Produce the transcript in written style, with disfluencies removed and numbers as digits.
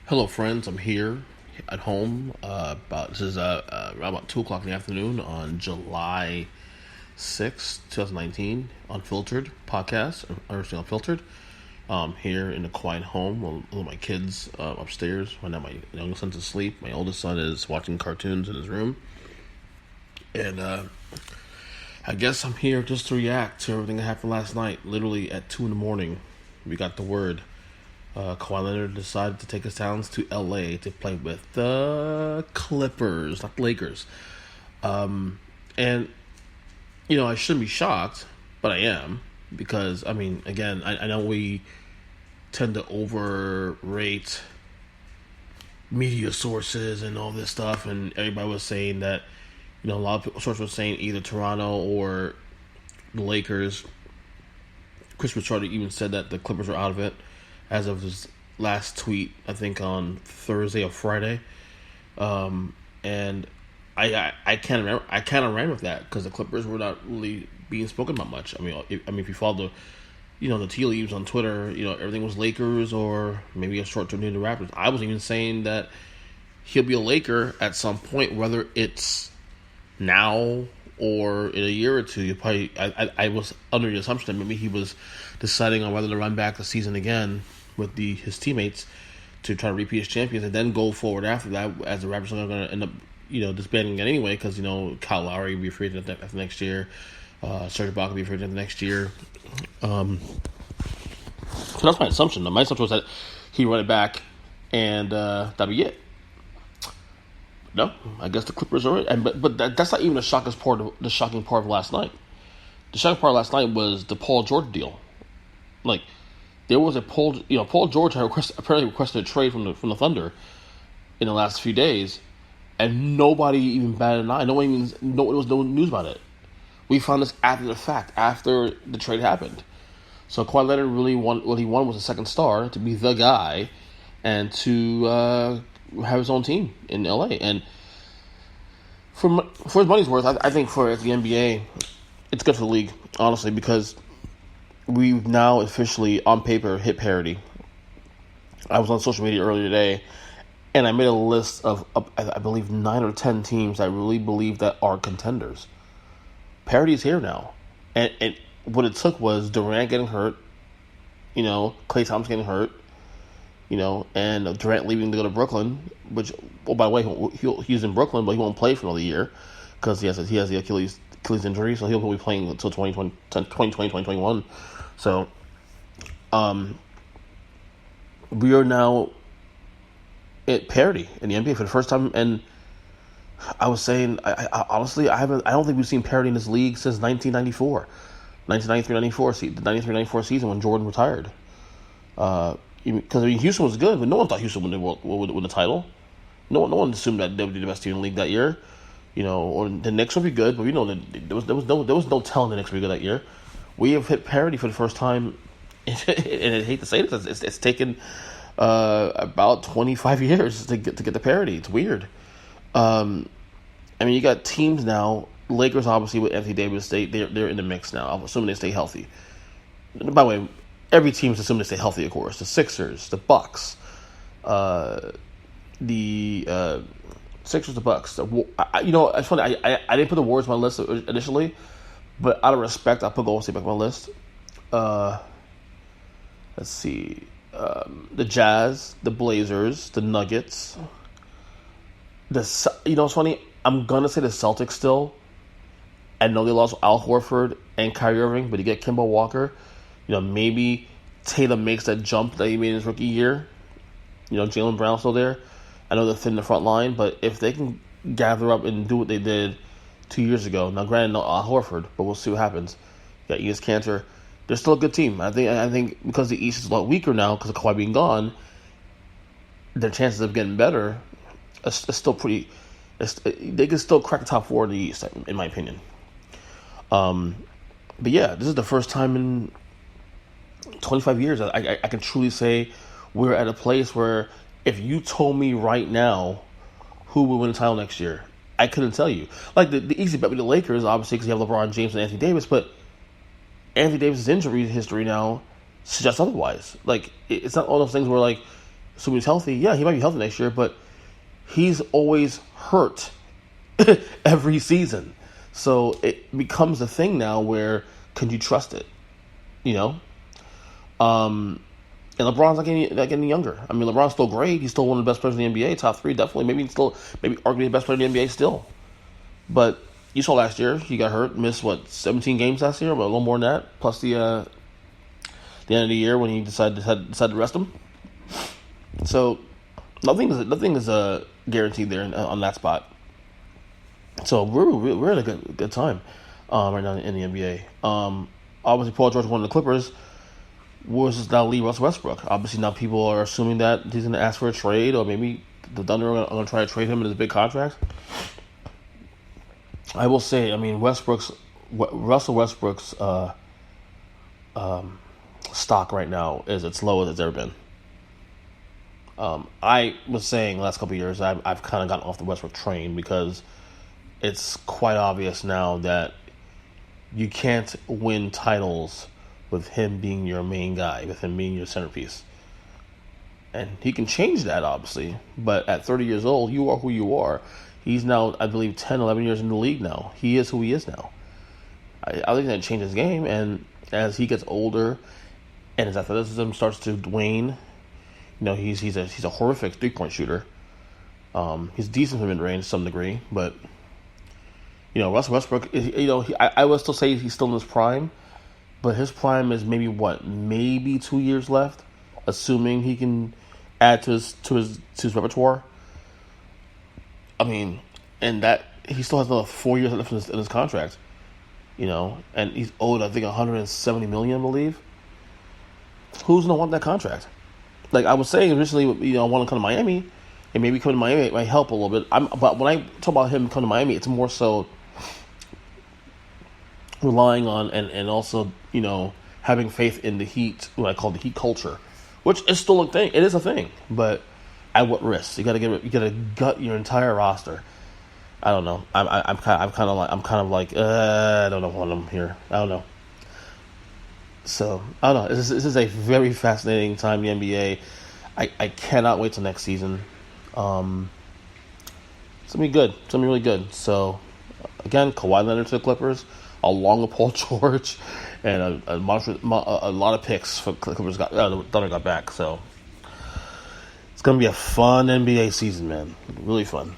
Hello, friends. I'm here at home. This is around about 2 o'clock in the afternoon on July 6th, 2019. Unfiltered podcast. Understand Unfiltered. Here in a quiet home with my kids upstairs. Right now, my youngest son's asleep. My oldest son is watching cartoons in his room, and I guess I'm here just to react to everything that happened last night. Literally at 2 in the morning, we got the word. Kawhi-Leonard decided to take his talents to LA to play with the Clippers, not the Lakers. And, I shouldn't be shocked, but I am. Because, again, I know we tend to overrate media sources and all this stuff, and everybody was saying that, a lot of sources were saying either Toronto or the Lakers. Chris Richardi even said that the Clippers are out of it as of his last tweet, I think on Thursday or Friday, and I kind of ran with that because the Clippers were not really being spoken about much. If you follow the tea leaves on Twitter, everything was Lakers or maybe a short term deal to Raptors. I was even saying that he'll be a Laker at some point, whether it's now or in a year or two. I was under the assumption that maybe he was deciding on whether to run back the season again with his teammates to try to repeat as champions and then go forward after that, as the Raptors are going to end up disbanding it anyway, because Kyle Lowry will be free agent after next year, Serge Ibaka will be free agent next year. So that's my assumption. My assumption was that he run it back and that'd be it. No, I guess the Clippers are it. But that's not even the shocking part of last night. The shocking part of last night was the Paul George deal. Like, there was Paul George had apparently requested a trade from the Thunder in the last few days, and nobody even batted an eye. There was no news about it. We found this after the fact, after the trade happened. So Kawhi Leonard really what he wanted was a second star, to be the guy, and to have his own team in LA. And for his money's worth, I think for the NBA, it's good for the league, honestly, because we've now officially, on paper, hit parity. I was on social media earlier today, and I made a list of, I believe, 9 or 10 teams I really believe that are contenders. Parity is here now. And what it took was Durant getting hurt, Klay Thompson getting hurt, and Durant leaving to go to Brooklyn, which, by the way, he's in Brooklyn, but he won't play for another year because he has the Achilles injury, so he'll be playing until 2021. So, we are now at parity in the NBA for the first time, and I was saying, I honestly, I don't think we've seen parity in this league since 1994, 1993-94, the 93-94 season when Jordan retired. Because Houston was good, but no one thought Houston would win the title. No one assumed that they would be the best team in the league that year. Or the Knicks would be good, but that there was no telling the Knicks would be good that year. We have hit parity for the first time, and I hate to say this, it's taken about 25 years to get the parity. It's weird. You got teams now. Lakers, obviously, with Anthony Davis, they're in the mix now. I'm assuming they stay healthy. By the way, every team's assuming they stay healthy, of course. The Sixers, the Bucks, the Sixers, the Bucks. It's funny. I didn't put the Warriors on my list initially, but out of respect, I put Golden State back on my list. Let's see. The Jazz, the Blazers, the Nuggets. It's funny. I'm gonna say the Celtics still. I know they lost Al Horford and Kyrie Irving, but you get Kemba Walker. Maybe Tatum makes that jump that he made in his rookie year. Jaylen Brown's still there. I know they're thin in the front line, but if they can gather up and do what they did 2 years ago, now granted, not Al Horford, but we'll see what happens. You got Enes Kanter. They're still a good team. I think because the East is a lot weaker now because of Kawhi being gone, their chances of getting better are still pretty. They can still crack the top 4 in the East, in my opinion. But yeah, this is the first time in 25 years I can truly say we're at a place where if you told me right now who will win the title next year, I couldn't tell you. Like, the easy bet with the Lakers, obviously, because you have LeBron-James and Anthony Davis, but Anthony Davis' injury history now suggests otherwise. Like, it's not one of those things where, like, assuming he's healthy, yeah, he might be healthy next year, but he's always hurt every season. So it becomes a thing now where, can you trust it? You know? And LeBron's not getting younger. I mean, LeBron's still great. He's still one of the best players in the NBA, top 3, definitely. Maybe arguably the best player in the NBA still. But you saw last year, he got hurt, missed, 17 games last year, but a little more than that, plus the end of the year when he decided to rest him. So nothing is guaranteed there on that spot. So we're in a good time right now in the NBA. Obviously, Paul George won the Clippers. Where does now leave Russell Westbrook? Obviously, now people are assuming that he's going to ask for a trade, or maybe the Thunder are going to try to trade him in his big contract. I will say, I mean, Russell Westbrook's stock right now is its lowest it's ever been. I was saying the last couple of years I've kind of gotten off the Westbrook train because it's quite obvious now that you can't win titles with him being your main guy, with him being your centerpiece. And he can change that, obviously, but at 30 years old, you are who you are. He's now, I believe, 10, 11 years in the league now. He is who he is now. I think that changes his game, and as he gets older and his athleticism starts to wane, you know, he's a horrific three-point shooter. He's decent from mid-range to some degree, but, you know, Russell Westbrook, you know, I would still say he's still in his prime, but his prime is maybe 2 years left, assuming he can add to his repertoire. I mean, and that he still has another 4 years left in his contract, you know, and he's owed, I think, $170 million, I believe. Who's gonna want that contract? Like I was saying originally, you know, I want to come to Miami, and maybe coming to Miami might help a little bit. But when I talk about him coming to Miami, it's more so relying on and also, you know, having faith in the Heat, what I call the Heat culture, which is still a thing. It is a thing, but at what risk? You gotta gut your entire roster. I don't know. I'm kind of like I don't know what I'm here. I don't know. So I don't know. This is a very fascinating time in the NBA. I cannot wait till next season. It's gonna be good. It's gonna be really good. So again, Kawhi-Leonard to the Clippers, along with Paul George, and a lot of picks for Clippers the Thunder got back. So it's gonna be a fun NBA season, man. Really fun.